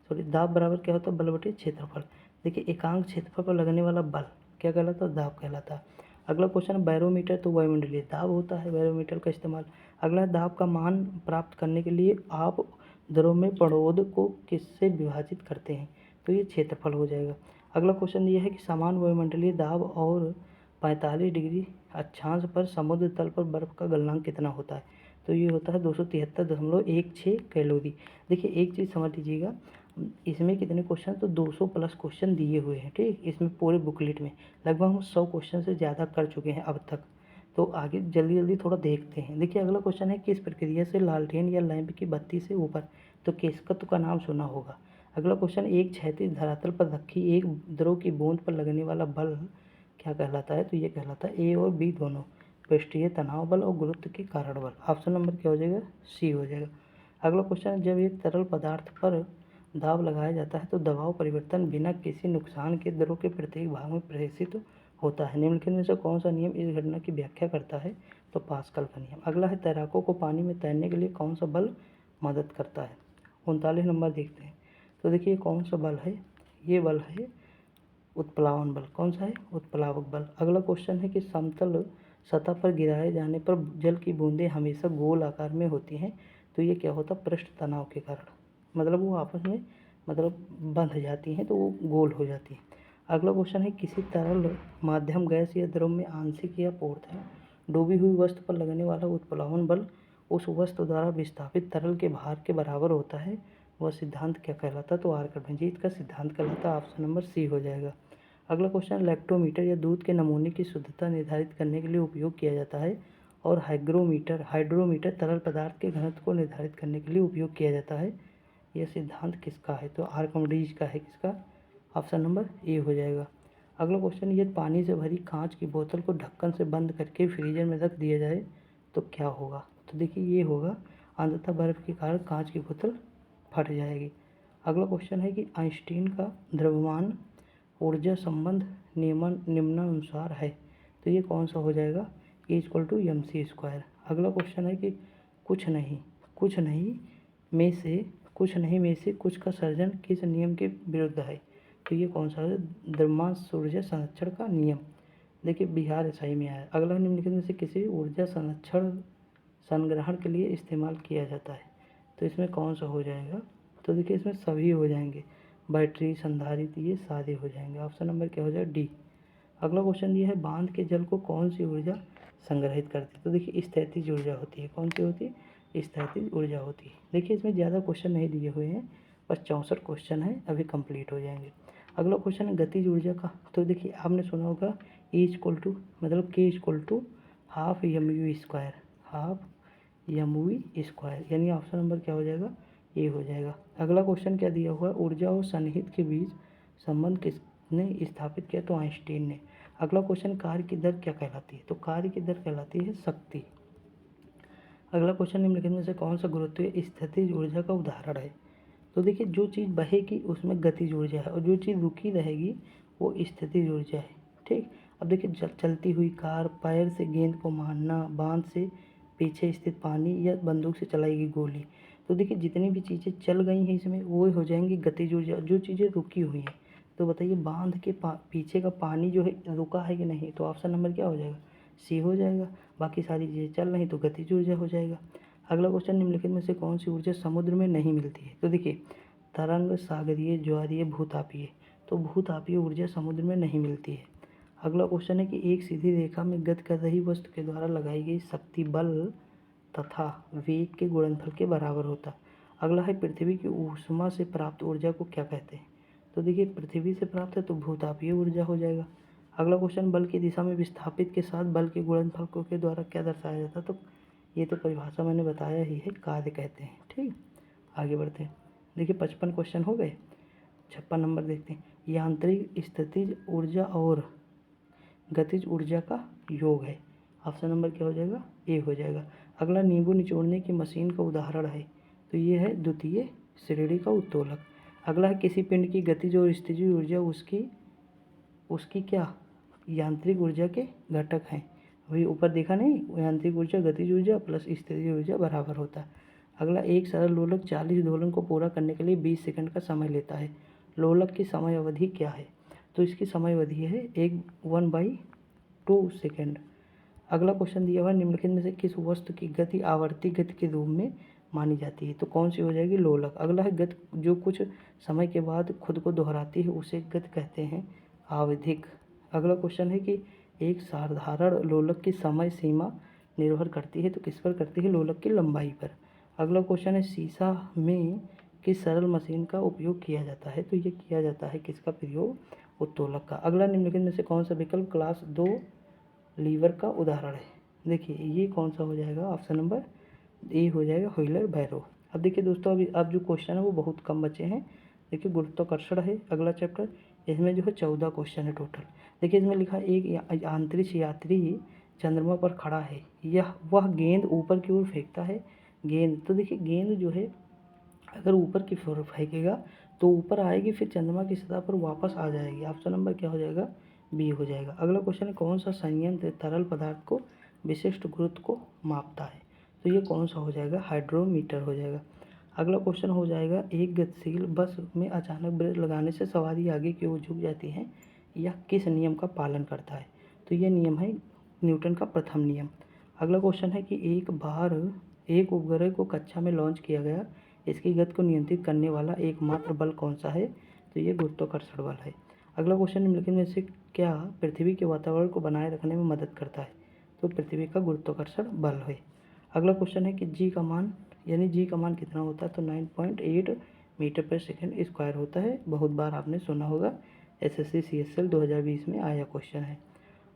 सॉरी, दाब बराबर क्या होता है? बल बटे क्षेत्रफल। देखिए एकांक क्षेत्रफल पर लगने वाला बल क्या कहलाता है? दाब कहलाता है। अगला क्वेश्चन, बैरोमीटर तो वायुमंडलीय दाब होता है, बैरोमीटर का इस्तेमाल। अगला, दाब का मान प्राप्त करने के लिए आप द्रव्य परोध को किससे विभाजित करते हैं? तो ये क्षेत्रफल हो जाएगा। अगला क्वेश्चन ये है कि समान वायुमंडलीय दाब और 45 डिग्री अक्षांश पर समुद्र तल पर बर्फ का गलनांक कितना होता है? तो ये होता है 273.16 कैलोरी। देखिए एक चीज़ समझ लीजिएगा, इसमें कितने क्वेश्चन? तो 200 प्लस क्वेश्चन दिए हुए हैं। ठीक, इसमें पूरे बुकलेट में लगभग हम 100 क्वेश्चन से ज़्यादा कर चुके हैं अब तक। तो आगे जल्दी जल्दी थोड़ा देखते हैं। देखिए अगला क्वेश्चन है, किस प्रक्रिया से लालटेन या लैंप की बत्ती से ऊपर? तो केशकत्व का नाम सुना होगा। अगला क्वेश्चन, एक क्षैतिज धरातल पर रखी एक द्रव की बूंद पर लगने वाला बल क्या कहलाता है? तो ये कहलाता है ए और बी दोनों, पृष्ठीय तनाव बल और गुरुत्व के कारण बल। ऑप्शन नंबर क्या हो जाएगा? सी हो जाएगा। अगला क्वेश्चन, जब एक तरल पदार्थ पर दाब लगाया जाता है तो दबाव परिवर्तन बिना किसी नुकसान के द्रव के प्रत्येक भाग में प्रेषित होता है। निम्नलिखित में से कौन सा नियम इस घटना की व्याख्या करता है? तो तो पास्कल का नियम। अगला है तैराकों को पानी में तैरने के लिए कौन सा बल मदद करता है। 39 नंबर देखते हैं। तो देखिए कौन सा बल है, ये बल है उत्प्लावन बल। कौन सा है, उत्प्लावक बल। अगला क्वेश्चन है कि समतल सतह पर गिराए जाने पर जल की बूंदें हमेशा गोल आकार में होती हैं, तो ये क्या होता, पृष्ठ तनाव के कारण, मतलब वो आपस में बंध जाती हैं तो वो गोल हो जाती हैं। अगला क्वेश्चन है किसी तरल माध्यम गैस या द्रव में आंशिक या पूर्णतः डूबी हुई वस्तु पर लगने वाला उत्प्लावन बल उस वस्तु द्वारा विस्थापित तरल के भार के बराबर होता है, वह सिद्धांत क्या कहलाता है, तो आर्कमिडीज का सिद्धांत कहलाता है। ऑप्शन नंबर सी हो जाएगा। अगला क्वेश्चन लैक्टोमीटर या दूध के नमूने की शुद्धता निर्धारित करने के लिए उपयोग किया जाता है, और हाइड्रोमीटर तरल पदार्थ के घनत्व को निर्धारित करने के लिए उपयोग किया जाता है। यह सिद्धांत किसका है, तो आर्कमिडीज का है। किसका, ऑप्शन नंबर ए हो जाएगा। अगला क्वेश्चन यदि पानी से भरी कांच की बोतल को ढक्कन से बंद करके फ्रीजर में रख दिया जाए तो क्या होगा, तो देखिए ये होगा अंततः बर्फ के कारण कांच की बोतल फट जाएगी। अगला क्वेश्चन है कि आइंस्टीन का द्रव्यमान ऊर्जा संबंध निम्नानुसार है, तो ये कौन सा हो जाएगा, E=mc²। अगला क्वेश्चन है कि कुछ नहीं में से कुछ का सर्जन किस नियम के विरुद्ध है, तो ये कौन सा है, द्रव्यमान ऊर्जा संरक्षण का नियम। देखिए बिहार सही में आया। अगला निम्नलिखित में से किसी ऊर्जा संरक्षण संग्रहण के लिए इस्तेमाल किया जाता है, तो इसमें कौन सा हो जाएगा, तो देखिए इसमें सभी हो जाएंगे, बैटरी, संधारित्र, ये सारे हो जाएंगे। ऑप्शन नंबर क्या हो जाएगा, डी। अगला क्वेश्चन ये है बांध के जल को कौन सी ऊर्जा संग्रहित करती है, तो देखिए स्थैतिज ऊर्जा होती है। कौन सी होती है, स्थैतिज ऊर्जा होती है। देखिए इसमें ज़्यादा क्वेश्चन नहीं दिए हुए हैं, बस 64 क्वेश्चन है, अभी कंप्लीट हो जाएंगे। अगला क्वेश्चन है गतिज ऊर्जा का, तो देखिए आपने सुना होगा E= मतलब K= हाफ mv², यानी ऑप्शन नंबर क्या हो जाएगा, ए हो जाएगा। अगला क्वेश्चन क्या दिया हुआ है, ऊर्जा और सन्निहित के बीच संबंध किसने स्थापित किया, तो आइंस्टीन ने। अगला क्वेश्चन कार्य की दर क्या कहलाती है, तो कार्य की दर कहलाती है शक्ति। अगला क्वेश्चन निम्नलिखित में से कौन सा गुरुत्वीय स्थितिज ऊर्जा का उदाहरण है, तो देखिए जो चीज़ बहेगी उसमें गतिज ऊर्जा है और जो चीज़ रुकी रहेगी वो स्थितिज ऊर्जा है। ठीक, अब देखिए चलती हुई कार, पैर से गेंद को मारना, बांध से पीछे स्थित पानी, या बंदूक से चलाई गई गोली, तो देखिए जितनी भी चीज़ें चल गई हैं इसमें वो हो जाएंगी गतिज ऊर्जा। जो चीज़ें रुकी हुई हैं, तो बताइए बांध के पीछे का पानी जो है रुका है कि नहीं, तो ऑप्शन नंबर क्या हो जाएगा, सी हो जाएगा। बाकी सारी चीज़ें चल रही तो गतिज ऊर्जा हो जाएगा। अगला क्वेश्चन निम्नलिखित में से कौन सी ऊर्जा समुद्र में नहीं मिलती है, तो देखिए तरंग, सागरीय, ज्वारीय, भूतापीय, तो भूतापीय ऊर्जा समुद्र में नहीं मिलती है। अगला क्वेश्चन है कि एक सीधी रेखा में गति कर रही वस्तु के द्वारा लगाई गई शक्ति बल तथा वेग के गुणनफल के बराबर होता है। अगला है पृथ्वी की ऊष्मा से प्राप्त ऊर्जा को क्या कहते हैं, तो देखिए पृथ्वी से प्राप्त है तो भूतापीय ऊर्जा हो जाएगा। अगला क्वेश्चन बल की दिशा में विस्थापित के साथ बल के गुणनफल को के द्वारा क्या दर्शाया जाता है, तो ये तो परिभाषा मैंने बताया ही है, कार्य कहते हैं। ठीक, आगे बढ़ते हैं। देखिए 55 क्वेश्चन हो गए। 56 नंबर देखते हैं, यांत्रिक स्थितिज ऊर्जा और गतिज ऊर्जा का योग है। ऑप्शन नंबर क्या हो जाएगा, ए हो जाएगा। अगला नींबू निचोड़ने की मशीन का उदाहरण है, तो ये है द्वितीय श्रेणी का उत्तोलक। अगला है किसी पिंड की गतिज और स्थितिज ऊर्जा उसकी क्या यांत्रिक ऊर्जा के घटक हैं। वही ऊपर देखा नहीं, यांत्रिक ऊर्जा गतिज ऊर्जा प्लस स्थितिज ऊर्जा बराबर होता है। अगला एक सरल लोलक 40 दोलन को पूरा करने के लिए 20 सेकंड का समय लेता है, लोलक की समय अवधि क्या है, तो इसकी समय अवधि है 1/2 सेकंड। अगला क्वेश्चन दिया हुआ है निम्नलिखित में से किस वस्तु की गति आवर्ती गति के रूप में मानी जाती है, तो कौन सी हो जाएगी, लोलक। अगला है गति जो कुछ समय के बाद खुद को दोहराती है उसे गति कहते हैं आवधिक। अगला क्वेश्चन है कि एक साधारण लोलक की समय सीमा निर्भर करती है, तो किस पर करती है, लोलक की लंबाई पर। अगला क्वेश्चन है सीसा में किस सरल मशीन का उपयोग किया जाता है, तो ये किया जाता है किसका प्रयोग, उत्तोलक का। अगला निम्नलिखित में से कौन सा विकल्प क्लास 2 लीवर का उदाहरण है, देखिए ये कौन सा हो जाएगा, ऑप्शन नंबर ए हो जाएगा, व्हीलर बैरो। अब देखिए दोस्तों अभी अब जो क्वेश्चन है वो बहुत कम बचे हैं। देखिए गुरुत्वाकर्षण है अगला चैप्टर, इसमें जो है 14 क्वेश्चन है टोटल। देखिए इसमें लिखा एक अंतरिक्ष यात्री चंद्रमा पर खड़ा है, वह गेंद ऊपर की ओर फेंकता है। गेंद, तो देखिए गेंद जो है अगर ऊपर की ओर फेंकेगा तो ऊपर आएगी, फिर चंद्रमा की सतह पर वापस आ जाएगी। ऑप्शन नंबर क्या हो जाएगा, बी हो जाएगा। अगला क्वेश्चन है कौन सा संयंत्र तरल पदार्थ को विशिष्ट गुरुत्व को मापता है। तो ये कौन सा हो जाएगा, हाइड्रोमीटर हो जाएगा। अगला क्वेश्चन हो जाएगा, एक गतिशील बस में अचानक ब्रेक लगाने से सवारी आगे की ओर झुक जाती है, यह किस नियम का पालन करता है। तो ये नियम है न्यूटन का प्रथम नियम। अगला क्वेश्चन है कि एक बार एक उपग्रह को कक्षा में लॉन्च किया गया, इसकी गति को नियंत्रित करने वाला एकमात्र बल कौन सा है। तो ये गुरुत्वाकर्षण बल है। अगला क्वेश्चन, निम्नलिखित में से क्या पृथ्वी के वातावरण को बनाए रखने में मदद करता है। तो पृथ्वी का गुरुत्वाकर्षण बल है। अगला क्वेश्चन है कि जी का मान कितना होता है। तो 9.8 मीटर पर सेकंड स्क्वायर होता है। बहुत बार आपने सुना होगा, SSC CSL 2020 में आया क्वेश्चन है।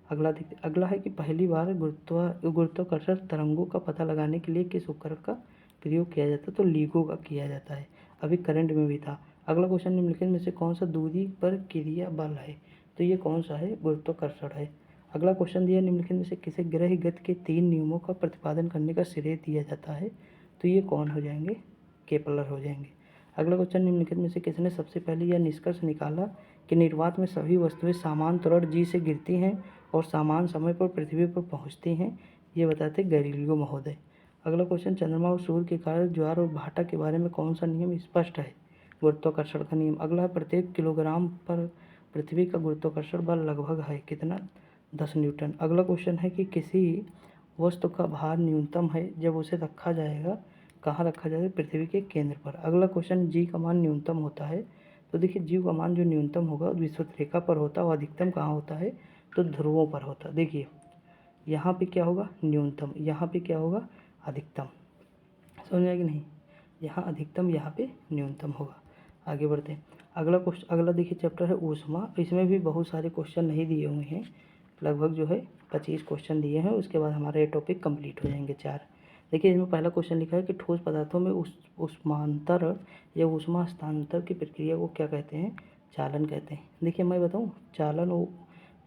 अगला है कि पहली बार गुरुत्वाकर्षण तरंगों का पता लगाने के लिए किस उपकरण का प्रयोग किया जाता है। तो LIGO का किया जाता है, अभी करंट में भी था। अगला क्वेश्चन, निम्नलिखित में से कौन सा दूरी पर क्रिया बल है। तो ये कौन सा है, गुरुत्वाकर्षण है। अगला क्वेश्चन दिया, निम्नलिखित में से किसे ग्रह गति के 3 नियमों का प्रतिपादन करने का श्रेय दिया जाता है। तो ये कौन हो जाएंगे, केपलर हो जाएंगे। अगला क्वेश्चन, निम्नलिखित में से किसने सबसे पहले यह निष्कर्ष निकाला कि निर्वात में सभी वस्तुएं समान त्वरण जी से गिरती हैं और समान समय पर पृथ्वी पर पहुंचती हैं। ये बताते गैलीलियो महोदय। अगला क्वेश्चन, चंद्रमा और सूर्य के कारण ज्वार और भाटा के बारे में कौन सा नियम स्पष्ट है। गुरुत्वाकर्षण का नियम। अगला है, प्रत्येक किलोग्राम पर पृथ्वी का गुरुत्वाकर्षण बल लगभग है कितना, 10 न्यूटन। अगला क्वेश्चन है कि किसी वस्तु का भार न्यूनतम है जब उसे रखा जाएगा, कहाँ रखा जाएगा, पृथ्वी के केंद्र पर। अगला क्वेश्चन, जी का मान न्यूनतम होता है। तो देखिए, जी का मान जो न्यूनतम होगा विषुवत रेखा पर होता है और अधिकतम कहाँ होता है, तो ध्रुवों पर होता है। देखिए यहाँ पे क्या होगा, न्यूनतम, यहाँ पे क्या होगा, अधिकतम। समझ आया कि नहीं, यहाँ अधिकतम, यहाँ पे न्यूनतम होगा। आगे बढ़ते हैं। अगला देखिए चैप्टर है ऊष्मा। इसमें भी बहुत सारे क्वेश्चन नहीं दिए हुए हैं, लगभग जो है 25 क्वेश्चन दिए हैं। उसके बाद हमारे ये टॉपिक कंप्लीट हो जाएंगे 4। देखिए इसमें पहला क्वेश्चन लिखा है कि ठोस पदार्थों में ऊष्मांतर या ऊष्मा हस्तांतरण की प्रक्रिया को क्या कहते हैं, चालन कहते हैं। देखिए मैं बताऊँ,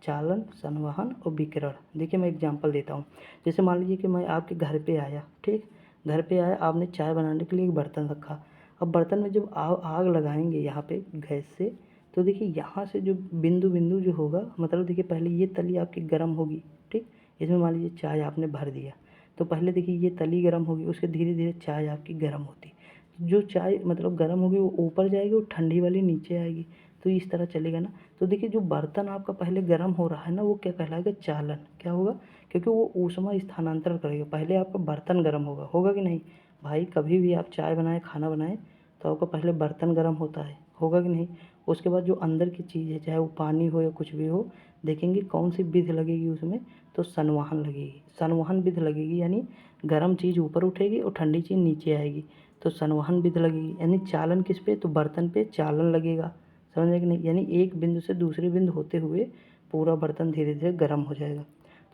चालन, संवहन और विकिरण। देखिए मैं एग्जांपल देता हूँ। जैसे मान लीजिए कि मैं आपके घर पे आया, ठीक, घर पे आया, आपने चाय बनाने के लिए एक बर्तन रखा। अब बर्तन में जब आग लगाएंगे यहाँ पे गैस से, तो देखिए यहाँ से जो बिंदु बिंदु जो होगा, मतलब देखिए पहले ये तली आपकी गर्म होगी, ठीक। इसमें मान लीजिए चाय आपने भर दिया, तो पहले देखिए ये तली गर्म होगी, उसके धीरे धीरे चाय आपकी गर्म होती, जो चाय मतलब गर्म होगी वो ऊपर जाएगी और ठंडी वाली नीचे आएगी। तो इस तरह चलेगा ना। तो देखिए जो बर्तन आपका पहले गर्म हो रहा है ना, वो क्या कहलाएगा, चालन। क्या होगा, क्योंकि वो ऊष्मा स्थानांतरण करेगा। पहले आपका बर्तन गर्म होगा कि नहीं भाई। कभी भी आप चाय बनाएं, खाना बनाएं, तो आपका पहले बर्तन गर्म होता है, होगा कि नहीं। उसके बाद जो अंदर की चीज़ है, चाहे वो पानी हो या कुछ भी हो, देखेंगे कौन सी विधि लगेगी उसमें, तो संवहन लगेगी। संवहन विधि लगेगी, यानी गर्म चीज़ ऊपर उठेगी और ठंडी चीज़ नीचे आएगी, तो संवहन विधि लगेगी। यानी चालन किस पे, तो बर्तन पे चालन लगेगा। समझ में कि नहीं, यानी एक बिंदु से दूसरे बिंदु होते हुए पूरा बर्तन धीरे धीरे गर्म हो जाएगा,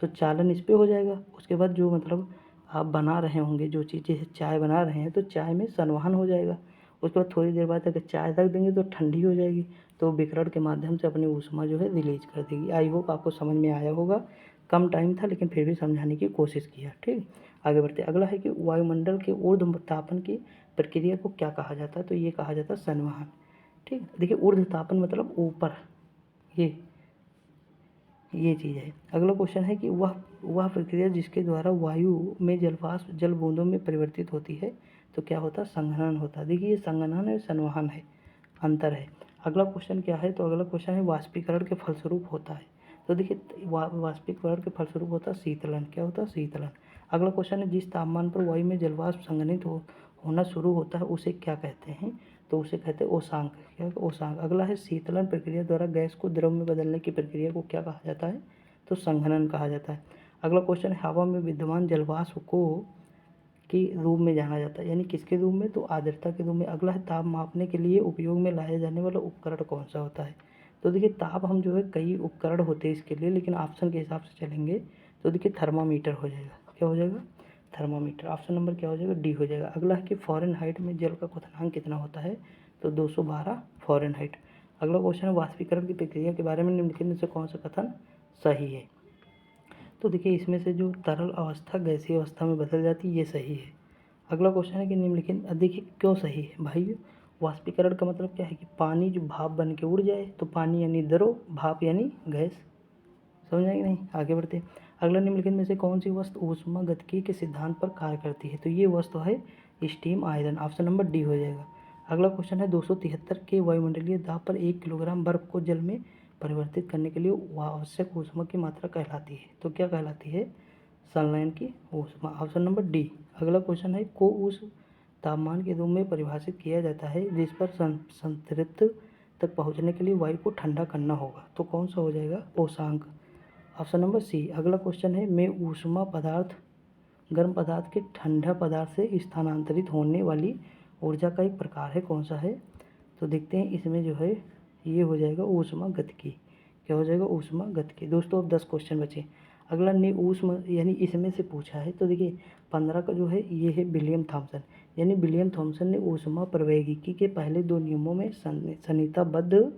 तो चालन इस पे हो जाएगा। उसके बाद जो मतलब आप बना रहे होंगे, जो चीज़ जैसे चाय बना रहे हैं, तो चाय में संवहन हो जाएगा। उसके बाद थोड़ी देर बाद अगर चाय रख देंगे तो ठंडी हो जाएगी, तो विकिरण के माध्यम से अपनी ऊष्मा जो है रिलीज कर देगी। आई होप आपको समझ में आया होगा। कम टाइम था लेकिन फिर भी समझाने की कोशिश किया, ठीक। आगे बढ़ते। अगला है कि वायुमंडल के ऊर्ध्वतापन की प्रक्रिया को क्या कहा जाता है। तो ये कहा जाता है संवहन, ठीक। देखिए ऊर्ध्वतापन मतलब ऊपर, ये चीज़ है। अगला क्वेश्चन है कि वह प्रक्रिया जिसके द्वारा वायु में जलवाष्प जल बूंदों में परिवर्तित होती है, तो क्या होता है, संघनन होता है। देखिए ये संघनन है, संवहन है, अंतर है। अगला क्वेश्चन क्या है, तो अगला क्वेश्चन है वाष्पीकरण के फलस्वरूप होता है। तो देखिए वाष्पीकरण के फलस्वरूप होता है शीतलन। क्या होता है, शीतलन। अगला क्वेश्चन है जिस तापमान पर वायु में जलवाष्प संघनित होना शुरू होता है उसे क्या कहते हैं। तो उसे कहते हैं ओसांक। क्या, ओसांक। अगला है शीतलन प्रक्रिया द्वारा गैस को द्रव में बदलने की प्रक्रिया को क्या कहा जाता है, तो संघनन कहा जाता है। अगला क्वेश्चन है हवा में विद्यमान जलवाष्प को के रूप में जाना जाता है, यानी किसके रूप में, तो आर्द्रता के रूप में। अगला है ताप मापने के लिए उपयोग में लाया जाने वाला उपकरण कौन सा होता है। तो देखिए ताप हम जो है कई उपकरण होते हैं इसके लिए, लेकिन ऑप्शन के हिसाब से चलेंगे तो देखिए थर्मामीटर हो जाएगा। क्या हो जाएगा, थर्मामीटर। ऑप्शन नंबर क्या हो जाएगा, डी हो जाएगा। अगला है कि फ़ारेनहाइट में जल का क्वथनांक कितना होता है, तो 212 फ़ारेनहाइट। अगला क्वेश्चन है वाष्पीकरण की प्रक्रिया के बारे में निम्नलिखित में से कौन सा कथन सही है। तो देखिए इसमें से जो तरल अवस्था गैसीय अवस्था में बदल जाती है, ये सही है। अगला क्वेश्चन है कि निम्नलिखित, देखिए क्यों सही है भाई। वाष्पीकरण का मतलब क्या है कि पानी जो भाप बन के उड़ जाए, तो पानी यानी द्रव, भाप यानी गैस। समझ आएगी नहीं, आगे बढ़ते। अगला निम्नलिखित में से कौन सी वस्तु ऊष्मागतिकी के सिद्धांत पर कार्य करती है? तो ये वस्तु है steam iron, option number D हो जाएगा। अगला क्वेश्चन है 273 के वायुमंडलीय दाब पर 1 किलोग्राम बर्फ को जल में परिवर्तित करने के लिए आवश्यक ऊष्मा की मात्रा कहलाती है? तो क्या कहलाती है? संलयन की ऊष्मा, ऑप्शन नंबर डी। अगला क्वेश्चन है को उस तापमान के रूप में परिभाषित किया जाता है जिस पर संतृप्त तक पहुंचने के लिए वायु को ठंडा करना होगा? तो कौन सा हो जाएगा? पोषांक, ऑप्शन नंबर सी। अगला क्वेश्चन है में ऊष्मा पदार्थ गर्म पदार्थ के ठंडा पदार्थ से स्थानांतरित होने वाली ऊर्जा का एक प्रकार है, कौन सा है? तो देखते हैं इसमें जो है ये हो जाएगा ऊष्मागतिकी। क्या हो जाएगा? ऊष्मागतिकी। दोस्तों अब 10 क्वेश्चन बचे। अगला ने ऊष्मा यानी इसमें से पूछा है, तो देखिए 15 का जो है ये है विलियम थॉमसन, यानी विलियम थॉमसन ने ऊष्मा प्रवैगिकी के पहले 2 नियमों में संहिताबद्ध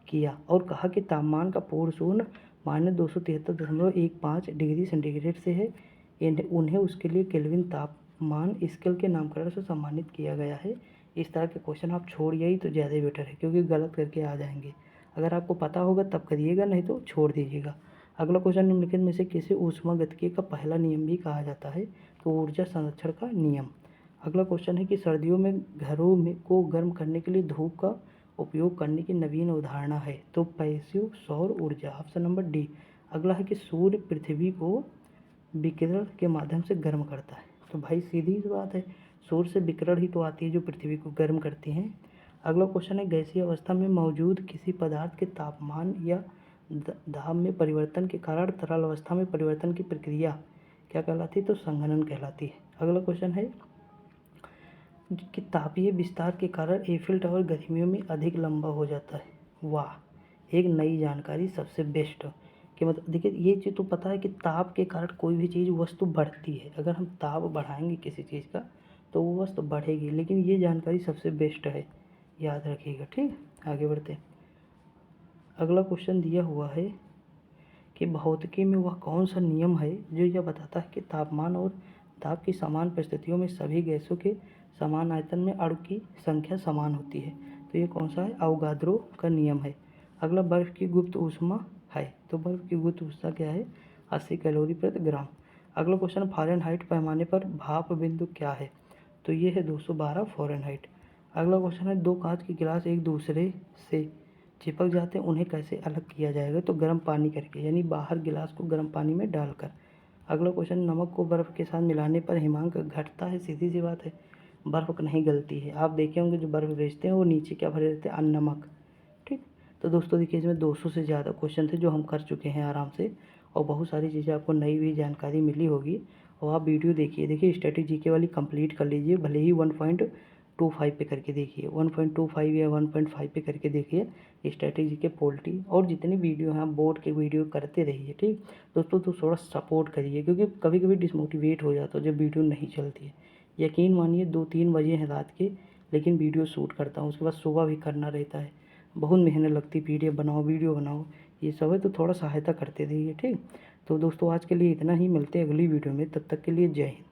किया और कहा कि तापमान का पूर्ण शून्य -273.15 डिग्री सेंटीग्रेड से है। उन्हें उसके लिए केल्विन तापमान स्केल के नामकरण से सम्मानित किया गया है। इस तरह के क्वेश्चन आप छोड़िए ही तो ज़्यादा बेटर है, क्योंकि गलत करके आ जाएंगे। अगर आपको पता होगा तब करिएगा, नहीं तो छोड़ दीजिएगा। अगला क्वेश्चन निम्नलिखित में से किसे ऊष्मागतिकी का पहला नियम भी कहा जाता है? तो ऊर्जा संरक्षण का नियम। अगला क्वेश्चन है कि सर्दियों में घरों में को गर्म करने के लिए धूप का उपयोग करने की नवीन अवधारणा है? तो पैसिव सौर ऊर्जा, ऑप्शन नंबर डी। अगला है कि सूर्य पृथ्वी को विकिरण के माध्यम से गर्म करता है? तो भाई सीधी सी बात है, सूर्य से विकिरण ही तो आती है जो पृथ्वी को गर्म करती हैं। अगला क्वेश्चन है गैसीय अवस्था में मौजूद किसी पदार्थ के तापमान या दाब में परिवर्तन के कारण तरल अवस्था में परिवर्तन की प्रक्रिया क्या कहलाती है? तो संघनन कहलाती है। अगला क्वेश्चन है कि तापीय विस्तार के कारण एफिल टावर गर्मियों में अधिक लंबा हो जाता है? वाह, एक नई जानकारी, सबसे बेस्ट। कि मतलब देखिए ये चीज़ तो पता है कि ताप के कारण कोई भी चीज़ वस्तु बढ़ती है। अगर हम ताप बढ़ाएंगे किसी चीज़ का तो वो वस्तु बढ़ेगी, लेकिन ये जानकारी सबसे बेस्ट है, याद रखिएगा। ठीक, आगे बढ़ते हैं। अगला क्वेश्चन दिया हुआ है कि भौतिकी में वह कौन सा नियम है जो यह बताता है कि तापमान और दाब की समान परिस्थितियों में सभी गैसों के समान आयतन में अणु की संख्या समान होती है? तो ये कौन सा है? अवोगाद्रो का नियम है। अगला बर्फ की गुप्त ऊष्मा है? तो बर्फ की गुप्त ऊष्मा क्या है? 80 कैलोरी प्रति ग्राम। अगला क्वेश्चन फ़ारेनहाइट पैमाने पर भाप बिंदु क्या है? तो ये है 212 फ़ारेनहाइट। अगला क्वेश्चन है दो कांच के गिलास एक दूसरे से चिपक जाते हैं, उन्हें कैसे अलग किया जाएगा? तो गर्म पानी करके, यानी बाहर गिलास को गर्म पानी में डालकर। अगला क्वेश्चन नमक को बर्फ़ के साथ मिलाने पर हिमांक घटता है? सीधी सी बात है, बर्फ़ नहीं गलती है। आप देखे होंगे जो बर्फ़ बेचते हैं वो नीचे क्या भरे रहते हैं? नमक। ठीक, तो दोस्तों देखिए इसमें 200 से ज़्यादा क्वेश्चन थे जो हम कर चुके हैं आराम से, और बहुत सारी चीज़ें आपको नई भी जानकारी मिली होगी। और आप वीडियो देखिए स्टैटिक जीके वाली कंप्लीट कर लीजिए, भले ही 1.25 पे करके देखिए, 1.25 या 1.5 पे करके देखिए स्टैटिक जीके पोल्टी, और जितनी वीडियो हैं बोर्ड के वीडियो करते रहिए। ठीक दोस्तों, तो थोड़ा सपोर्ट करिए, क्योंकि कभी कभी डिसमोटिवेट हो जाता है जब वीडियो नहीं चलती है। यकीन मानिए 2-3 बजे हैं रात के, लेकिन वीडियो शूट करता हूँ, उसके बाद सुबह भी करना रहता है, बहुत मेहनत लगती है। PDF बनाओ, वीडियो बनाओ, ये सब है, तो थोड़ा सहायता करते रहिए। ठीक, तो दोस्तों आज के लिए इतना ही, मिलते हैं अगली वीडियो में, तब तक के लिए जय हिंद।